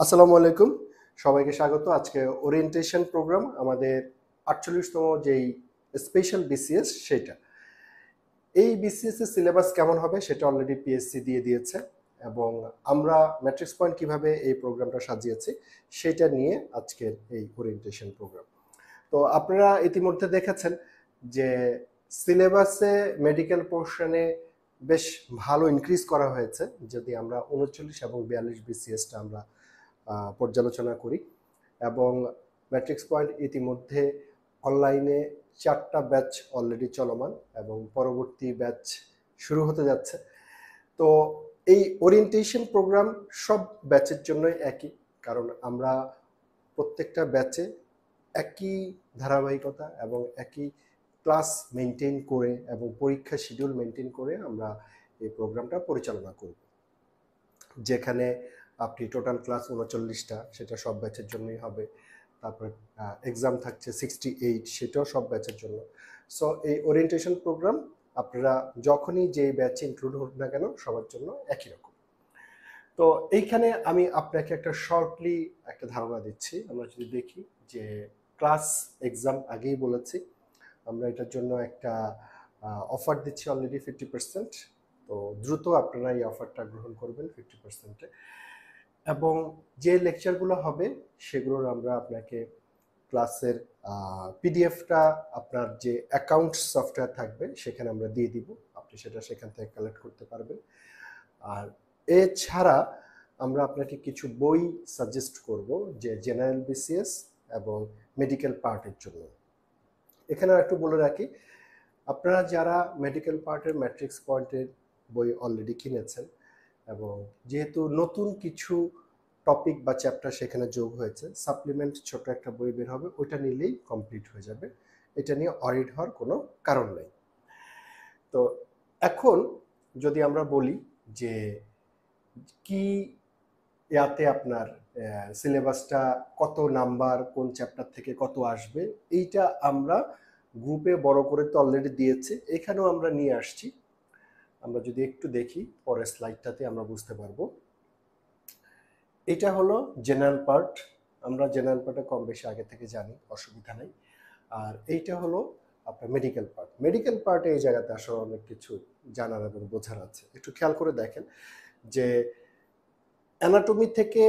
আসসালামু আলাইকুম, সবাইকে স্বাগত। আজকে ওরিয়েন্টেশন প্রোগ্রাম আমাদের ৪৮তম যেই স্পেশাল বিসিএস সেটা। এই বিসিএস এর সিলেবাস কেমন হবে সেটা অলরেডি পিএসসি দিয়ে দিয়েছে এবং আমরা ম্যাট্রিক্স পয়েন্ট কিভাবে এই প্রোগ্রামটা সাজিয়েছি সেটা নিয়ে আজকের এই ওরিয়েন্টেশন প্রোগ্রাম। তো আপনারা ইতিমধ্যে দেখেছেন যে সিলেবাসে মেডিকেল পোর্শনে বেশ ভালো ইনক্রিজ করা হয়েছে। যদি আমরা ৩৯ এবং ৪২ বিসিএসটা আমরা পর্যালোচনা করি এবং ম্যাট্রিক্স পয়েন্ট ইতিমধ্যে অনলাইনে ৪টা ব্যাচ অলরেডি চলমান এবং পরবর্তী ব্যাচ শুরু হতে যাচ্ছে। তো এই ওরিয়েন্টেশন প্রোগ্রাম সব ব্যাচের জন্যই একই, কারণ আমরা প্রত্যেকটা ব্যাচে একই ধারাবাহিকতা এবং একই ক্লাস মেনটেন করে এবং পরীক্ষা শিডিউল মেনটেন করে আমরা এই প্রোগ্রামটা পরিচালনা করব। যেখানে আপনি টোটাল ক্লাস ৩৯টা, সেটা সব ব্যাচের জন্যই হবে। তারপরে এক্সাম থাকছে 68, সেটাও সব ব্যাচের জন্য। সো এই ওরিয়েন্টেশন প্রোগ্রাম আপনারা যখনই যে ব্যাচে ইনক্লুড হোক না কেন সবার জন্য একই রকম। তো এইখানে আমি আপনাকে একটা শর্টলি একটা ধারণা দিচ্ছি। আমরা যদি দেখি যে ক্লাস এক্সাম আগেই বলেছি, আমরা এটার জন্য একটা অফার দিচ্ছি অলরেডি 50%। তো দ্রুত আপনারা এই অফারটা গ্রহণ করবেন 50%-এ। এবং যে লেকচারগুলো হবে সেগুলোর আমরা আপনাকে ক্লাসের পিডিএফটা আপনার যে অ্যাকাউন্ট সফটওয়্যার থাকবে সেখানে আমরা দিয়ে দিব, আপনি সেটা সেখান থেকে কালেক্ট করতে পারবেন। আর এছাড়া আমরা আপনাকে কিছু বই সাজেস্ট করব যে জেনারেল বিসিএস এবং মেডিকেল পার্টের জন্য। এখানে একটু বলে রাখি, আপনারা যারা মেডিকেল পার্টের ম্যাট্রিক্স পয়েন্টের বই অলরেডি কিনেছেন এবং যেহেতু নতুন কিছু টপিক বা চ্যাপ্টার সেখানে যোগ হয়েছে, সাপ্লিমেন্ট ছোট একটা বই বের হবে, ওইটা নিলেই কমপ্লিট হয়ে যাবে। এটা নিয়ে অরিড হওয়ার কোনো কারণ নেই। তো এখন যদি আমরা বলি যে কি ইয়াতে আপনার সিলেবাসটা কত নাম্বার, কোন চ্যাপ্টার থেকে কত আসবে, এইটা আমরা গ্রুপে বড় করে তো অলরেডি দিয়েছে, এখানেও আমরা নিয়ে আসছি। আমরা যদি একটু দেখি পরের স্লাইডটাতে আমরা বুঝতে পারবো। এটা হলো জেনারেল পার্ট। আমরা জেনারেল পার্টে কম বেশি আগে থেকে জানি, অসুবিধা নেই। আর এইটা হলো আপনার মেডিকেল পার্ট। মেডিকেল পার্টে এই জায়গাতে আসলে অনেক কিছু জানার এবং বোঝার আছে। একটু খেয়াল করে দেখেন যে অ্যানাটমি থেকে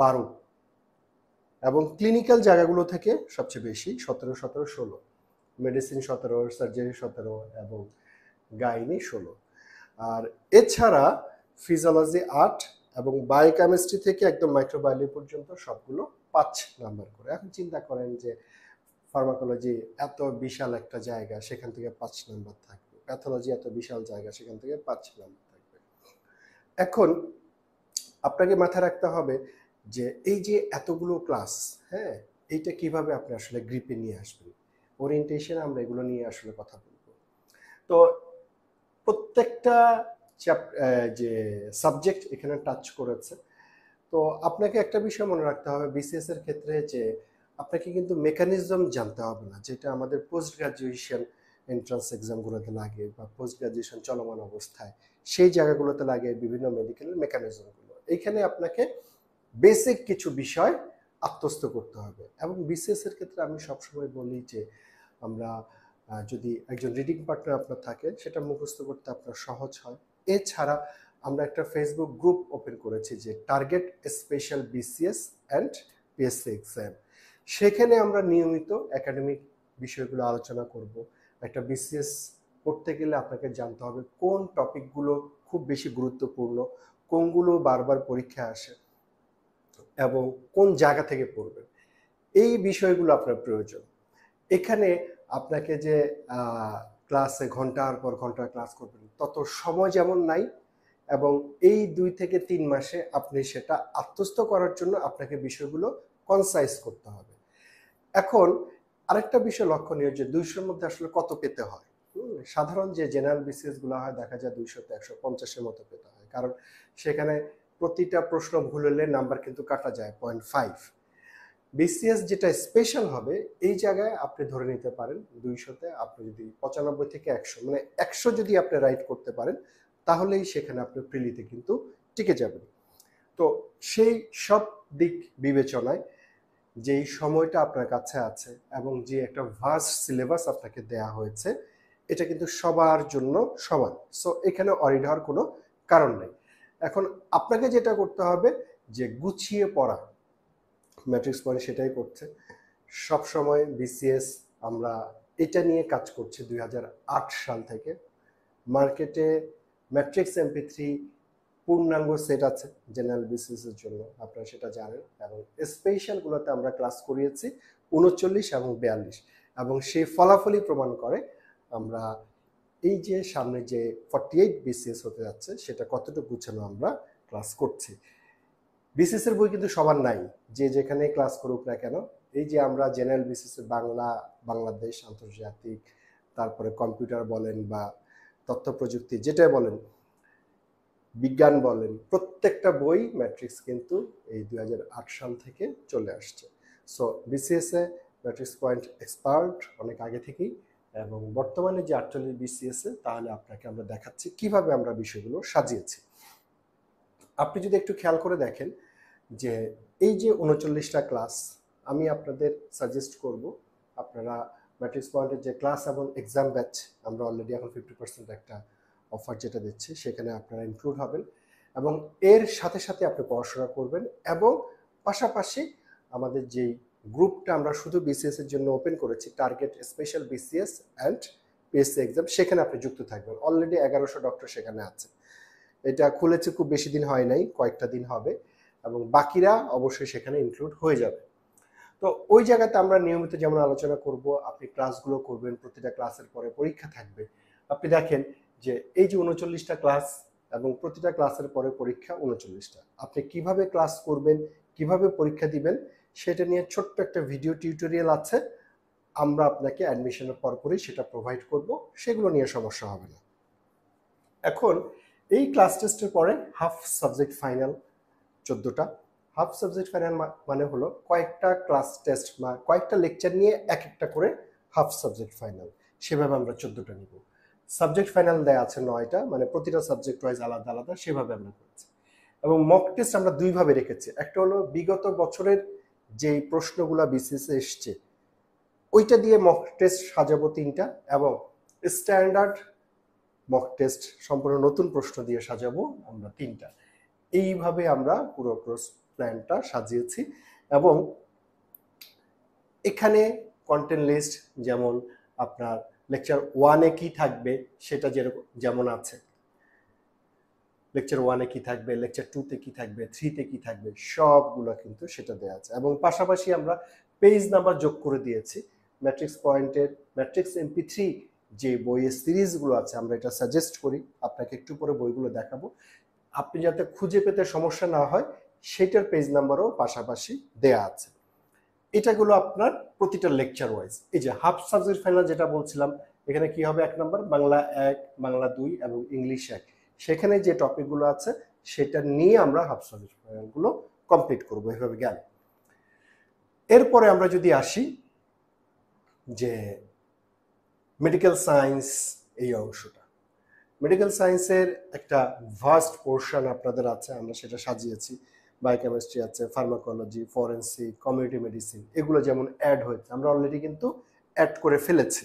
12 এবং ক্লিনিক্যাল জায়গাগুলো থেকে সবচেয়ে বেশি 17, 17, 16, মেডিসিন 17, সার্জারি 17 এবং গাইনি 16। আর এছাড়া ফিজিওলজি 8 এবং বায়োকেমিস্ট্রি থেকে একদম মাইক্রোবায়োলজি পর্যন্ত সবগুলো 5 নাম্বার করে। এখন চিন্তা করেন যে ফার্মাকোলজি এত বিশাল একটা জায়গা, সেখান থেকে 5 নাম্বার থাকবে, প্যাথোলজি এত বিশাল জায়গা, সেখান থেকে 5 নাম্বার থাকবে। এখন আপনাকে মাথায় রাখতে হবে যে এই যে এতগুলো ক্লাস, হ্যাঁ, এইটা কিভাবে আপনি আসলে গ্রিপে নিয়ে আসবেন। ওরিয়েন্টেশন আমরা এগুলো নিয়ে আসলে কথা বলবো। তো প্রত্যেকটা যে সাবজেক্ট এখানে টাচ করেছে। তো আপনাকে একটা বিষয় মনে রাখতে হবে বিসিএস এর ক্ষেত্রে, যে আপনাকে কিন্তু মেকানিজম জানতে হবে না, যেটা আমাদের পোস্ট গ্রাজুয়েশন এন্ট্রান্স এক্সামগুলোতে লাগে বা পোস্ট গ্রাজুয়েশন চলমান অবস্থায় সেই জায়গাগুলোতে লাগে বিভিন্ন মেডিকেলের মেকানিজমগুলো। এইখানে আপনাকে বেসিক কিছু বিষয় আত্মস্থ করতে হবে। এবং বিসিএস এর ক্ষেত্রে আমি সবসময় বলি যে আমরা যদি একজন রিডিং পার্টনার আপনার থাকে, সেটা মুখস্থ করতে আপনার সহজ হয়। এছাড়া আমরা একটা ফেসবুক গ্রুপ ওপেন করেছি যে target special BCS and PSC exam. সেখানে আমরা নিয়মিত একাডেমিক বিষয়গুলো আলোচনা করব। একটা বিসিএস করতে গেলে আপনাকে জানতে হবে কোন টপিকগুলো খুব বেশি গুরুত্বপূর্ণ, কোনগুলো বারবার পরীক্ষায় আসে এবং কোন জায়গা থেকে পড়বেন, এই বিষয়গুলো আপনার প্রয়োজন। এখানে আপনাকে যে ক্লাসে ঘন্টার পর ঘন্টা ক্লাস করবেন তত সময় যেমন নাই, এবং এই 2 থেকে 3 মাসে আপনি সেটা আত্মস্থ করার জন্য আপনাকে বিষয়গুলো কনসাইজ করতে হবে। এখন আরেকটা বিষয় লক্ষণীয় যে 200-এর মধ্যে আসলে কত পেতে হয়। সাধারণ যে জেনারেল বিসিএস গুলো হয় দেখা যায় 200 থেকে 150-এর মতো পেতে হয়, কারণ সেখানে প্রতিটা প্রশ্ন ভুল হলে নাম্বার কিন্তু কাটা যায় 0.5। বিসিএস যেটা স্পেশাল হবে এই জায়গায় আপনি ধরে নিতে পারেন 200-তে আপনি যদি 95 থেকে 100, মানে 100 যদি আপনি রাইট করতে পারেন তাহলেই সেখানে আপনি প্রিলিতে কিন্তু টিকে যাবেন। তো সেই সব দিক বিবেচনায় যেই সময়টা আপনার কাছে আছে এবং যে একটা ভাস্ট সিলেবাস আপনাকে দেয়া হয়েছে, এটা কিন্তু সবার জন্য সমান। সো এখানে অরিড হওয়ার কোনো কারণ নেই। এখন আপনাকে যেটা করতে হবে যে গুছিয়ে পড়া, ম্যাট্রিক্স পয়েন্ট সেটাই করছে সব সময়। বিসিএস আমরা এটা নিয়ে কাজ করছি 2008 সাল থেকে। মার্কেটে ম্যাট্রিক্স MP3 পূর্ণাঙ্গ সেট আছে জেনারেল বিসিএস এর জন্য, আপনারা সেটা জানেন। এবং স্পেশালগুলোতে আমরা ক্লাস করিয়েছি 39 এবং 42, এবং সেই ফলাফলই প্রমাণ করে আমরা এই যে সামনে যে 48 বিসিএস হতে যাচ্ছে সেটা কতটুকু গুছানো আমরা ক্লাস করছি। বিসিএস এর বই কিন্তু সবার নাই, যে যেখানে ক্লাস করুক না কেন। এই যে আমরা জেনারেল বিসিএস বাংলা, বাংলাদেশ, আন্তর্জাতিক, তারপরে কম্পিউটার বলেন বা তথ্য প্রযুক্তি যেটাই বলেন, বিজ্ঞান বলেন, প্রত্যেকটা বই ম্যাট্রিক্স কিন্তু এই 2008 সাল থেকে চলে আসছে। সো বিসিএস এ ম্যাট্রিক্স পয়েন্ট এক্সপার্ট অনেক আগে থেকেই, এবং বর্তমানে যে 48 বিসিএস এ, তাহলে আপনাকে আমরা দেখাচ্ছি কিভাবে আমরা বিষয়গুলো সাজিয়েছি। আপনি যদি একটু খেয়াল করে দেখেন যে এই যে 39টা ক্লাস, আমি আপনাদের সাজেস্ট করব আপনারা ম্যাট্রিক্স পয়েন্টের যে ক্লাস এবং এক্সাম ব্যাচ, আমরা অলরেডি এখন 50% একটা অফার যেটা দিচ্ছি সেখানে আপনারা ইনক্লুড হবেন, এবং এর সাথে সাথে আপনি পড়াশোনা করবেন। এবং পাশাপাশি আমাদের যেই গ্রুপটা আমরা শুধু বিসিএস এর জন্য ওপেন করেছি, target special BCS and PSC exam, সেখানে আপনি যুক্ত থাকবেন। অলরেডি 1100 ডক্টর সেখানে আছে। এটা খুলেছে খুব বেশি দিন হয় নাই, কয়েকটা দিন হবে, এবং বাকিরা অবশ্যই সেখানে ইনক্লুড হয়ে যাবে। তো ওই জায়গাতে আমরা নিয়মিত যেমন আলোচনা করব, আপনি ক্লাসগুলো করবেন, প্রতিটা ক্লাসের পরে পরীক্ষা থাকবে। আপনি দেখেন যে এই যে 39টা ক্লাস এবং প্রতিটা ক্লাসের পরে পরীক্ষা 39টা, আপনি কিভাবে ক্লাস করবেন, কিভাবে পরীক্ষা দিবেন, সেটা নিয়ে ছোট্ট একটা ভিডিও টিউটোরিয়াল আছে। আমরা আপনাকে অ্যাডমিশনের পরপরই সেটা প্রোভাইড করব, সেগুলো নিয়ে সমস্যা হবে না। এখন এই ক্লাস টেস্টের পরে হাফ সাবজেক্ট ফাইনাল 14টা। হাফ সাবজেক্ট ফাইনাল মানে হলো কয়েকটা ক্লাস টেস্ট বা কয়েকটা লেকচার নিয়ে এক একটা করে হাফ সাবজেক্ট ফাইনাল, সেভাবে আমরা 14টা নিব। সাবজেক্ট ফাইনাল দেয়া আছে 9টা, মানে প্রতিটা সাবজেক্ট ওয়াইজ আলাদা আলাদা, সেভাবে আমরা করেছি। এবং মক টেস্ট আমরা দুইভাবে রেখেছি। একটা হলো বিগত বছরের যেই প্রশ্নগুলো বিসিএস এ এসছে ওইটা দিয়ে মক টেস্ট সাজাবো 3টা, এবং স্ট্যান্ডার্ড মক টেস্ট সম্পূর্ণ নতুন প্রশ্ন দিয়ে সাজাবো আমরা 3টা। এইভাবে আমরা পুরো কোর্স প্ল্যানটা সাজিয়েছি। এবং এখানে কন্টেন্ট লিস্ট যেমন আপনার লেকচার 1-এ কি থাকবে সেটা যেমন আছে, লেকচার 1-এ কি থাকবে, লেকচার 2-তে কি থাকবে, 3-তে কি থাকবে, সবগুলো কিন্তু সেটা দেওয়া আছে। এবং পাশাপাশি আমরা পেজ নাম্বার যোগ করে দিয়েছি। ম্যাট্রিক্স পয়েন্টের ম্যাট্রিক্স MP3 যে বইয়ের সিরিজগুলো আছে, আমরা এটা সাজেস্ট করি, আপনাকে একটু পরে বইগুলো দেখাবো, আপনি যাতে খুঁজে পেতে সমস্যা না হয় সেটার পেজ নাম্বারও পাশাপাশি দেয়া আছে। এটাগুলো আপনার প্রতিটা লেকচার ওয়াইজ। এই যে হাফ সাবজেক্ট ফাইনাল যেটা বলছিলাম, এখানে কি হবে, 1 নম্বর বাংলা 1, বাংলা 2 এবং ইংলিশ 1, সেখানে যে টপিকগুলো আছে সেটা নিয়ে আমরা হাফ সাবজেক্ট ফাইনালগুলো কমপ্লিট করব। এভাবে গেল। এরপরে আমরা যদি আসি যে মেডিকেল সায়েন্স, এই অংশটা, মেডিকেল সায়েন্সের একটা ভাস্ট পোর্শন আপনাদের আছে, আমরা সেটা সাজিয়েছি। বায়োকেমিস্ট্রি আছে, ফার্মাকোলজি, ফরেন্সিক, কমিউনিটি মেডিসিন, এগুলো যেমন অ্যাড হয়েছে, আমরা অলরেডি কিন্তু অ্যাড করে ফেলেছি।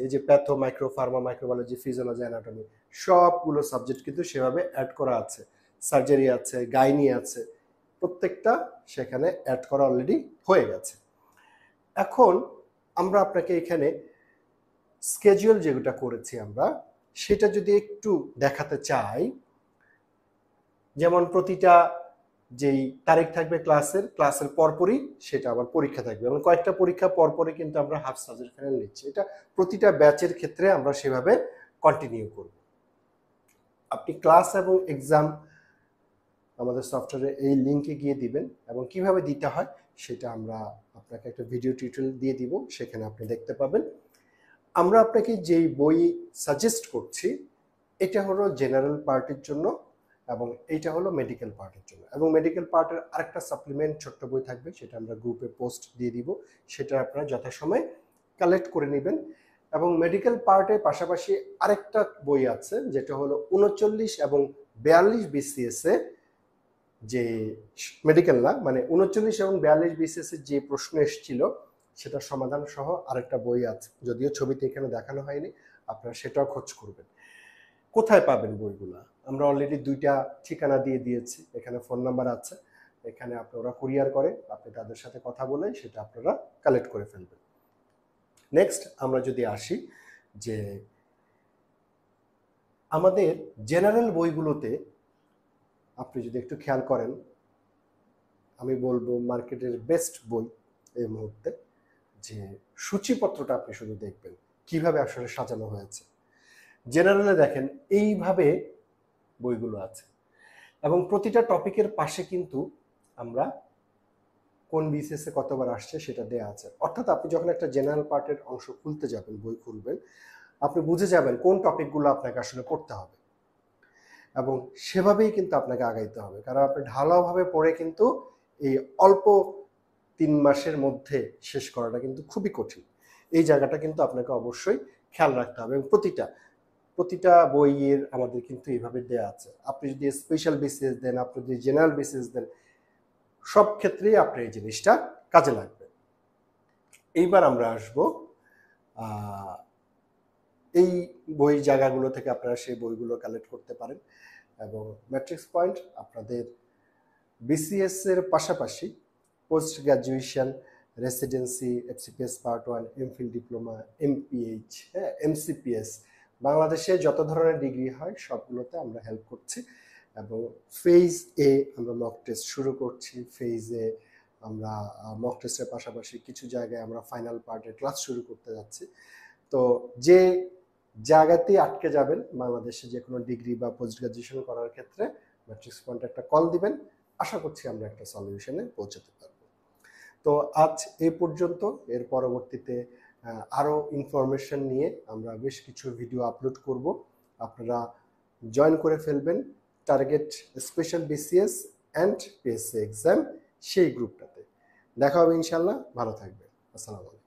এই যে patho, micro pharma, microbiology, physiology, anatomy, সবগুলো সাবজেক্ট কিন্তু সেভাবে অ্যাড করা আছে। সার্জারি আছে, গাইনি আছে, প্রত্যেকটা সেখানে অ্যাড করা অলরেডি হয়ে গেছে। এখন আমরা আপনাকে এখানে স্কেজুয়াল যেটা করেছি আমরা, সেটা যদি একটু দেখাতে চাই, যেমন প্রতিটা যেই তারিখ থাকবে ক্লাসের পরপরই সেটা আবার পরীক্ষা থাকবে, এবং কয়েকটা পরীক্ষা পরপরই কিন্তু আমরা হাফ সাবজেক্ট ফাইনাল নিচ্ছি। এটা প্রতিটা ব্যাচের ক্ষেত্রে আমরা সেভাবে কন্টিনিউ করব। আপনি ক্লাস এবং এক্সাম আমাদের সফটওয়্যারে এই লিঙ্কে গিয়ে দিবেন, এবং কিভাবে দিতে হয় সেটা আমরা আপনাকে একটা ভিডিও টিউটোরিয়াল দিয়ে দিব, সেখানে আপনি দেখতে পাবেন। আমরা আপনাকে যেই বই সাজেস্ট করছি এটা হলো জেনারেল পার্টের জন্য, এবং এইটা হলো মেডিকেল পার্টের জন্য। এবং মেডিকেল পার্টের আরেকটা সাপ্লিমেন্ট ছোট্ট বই থাকবে, সেটা আমরা গ্রুপে পোস্ট দিয়ে দিব, সেটা আপনারা যথাসময়ে কালেক্ট করে নেবেন। এবং মেডিকেল পার্টের পাশাপাশি আরেকটা বই আছে যেটা হলো 39 এবং 42 বিসিএস এ যে মেডিকেল না, মানে 39 এবং 42 বিসিএস এর যে প্রশ্ন এসেছিল সেটার সমাধান সহ আরেকটা বই আছে, যদিও ছবিতে এখানে দেখানো হয়নি, আপনারা সেটাও খোঁজ করবেন। কোথায় পাবেন বইগুলো? আমরা অলরেডি 2টা ঠিকানা দিয়ে দিয়েছি, এখানে ফোন নাম্বার আছে, এখানে আপনারা কুরিয়ার করে আপনি তাদের সাথে কথা বলে সেটা আপনারা কালেক্ট করে ফেলবেন। নেক্সট আমরা যদি আসি যে আমাদের জেনারেল বইগুলোতে আপনি যদি একটু খেয়াল করেন, আমি বলবো মার্কেটের বেস্ট বই এই মুহূর্তে, যে সূচিপত্রটা আপনি শুধু দেখবেন কিভাবে আসলে সাজানো হয়েছে। জেনারেলে দেখেন এইভাবে বইগুলো আছে এবং প্রতিটা টপিকের পাশে কিন্তু আমরা কোন বিসিএস এ কতবার আসছে সেটা দেয়া আছে। অর্থাৎ আপনি যখন একটা জেনারেল পার্টের অংশ খুলতে যাবেন, বই খুলবেন, আপনি বুঝে যাবেন কোন টপিকগুলো আপনাকে আসলে পড়তে হবে এবং সেভাবেই কিন্তু আপনাকে আগাইতে হবে। কারণ আপনি ঢালাওভাবে পড়ে কিন্তু এই অল্প 3 মাসের মধ্যে শেষ করাটা কিন্তু খুবই কঠিন। এই জায়গাটা কিন্তু আপনাকে অবশ্যই খেয়াল রাখতে হবে এবং প্রতিটা বইয়ের আমাদের কিন্তু এইভাবে দেয়া আছে। আপনি যদি স্পেশাল বিসিএস দেন, আপনি যদি জেনারেল বিসিএস দেন, সব ক্ষেত্রেই আপনার এই জিনিসটা কাজে লাগবে। এইবার আমরা আসব এই বই জায়গাগুলো থেকে আপনারা সেই বইগুলো কালেক্ট করতে পারেন এবং ম্যাট্রিক্স পয়েন্ট আপনাদের বিসিএস এর পাশাপাশি post graduation, residency, FCPS part 1, MPhil diploma, MPH, হ্যাঁ, এমসিপিএস, বাংলাদেশে যত ধরনের ডিগ্রি হয় সবগুলোতে আমরা হেল্প করছি এবং ফেজ এ আমরা মক টেস্ট শুরু করছি। ফেজ এ আমরা মক টেস্টের পাশাপাশি কিছু জায়গায় আমরা ফাইনাল পার্টের ক্লাস শুরু করতে যাচ্ছি। তো যে জায়গাতেই আটকে যাবেন বাংলাদেশে যে কোনো ডিগ্রি বা পোস্ট গ্রাজুয়েশন করার ক্ষেত্রে, ম্যাট্রিক্স পয়েন্টে একটা কল দিবেন, আশা করছি আমরা একটা সলিউশনে পৌঁছাতে পারব। তো আজ এই পর্যন্ত। এর পরবর্তীতে আরও ইনফরমেশন নিয়ে আমরা বেশ কিছু ভিডিও আপলোড করব, আপনারা জয়েন করে ফেলবেন target special BCS and PSC exam সেই গ্রুপটাতে। দেখা হবে ইনশাল্লাহ, ভালো থাকবেন। আসসালামু আলাইকুম।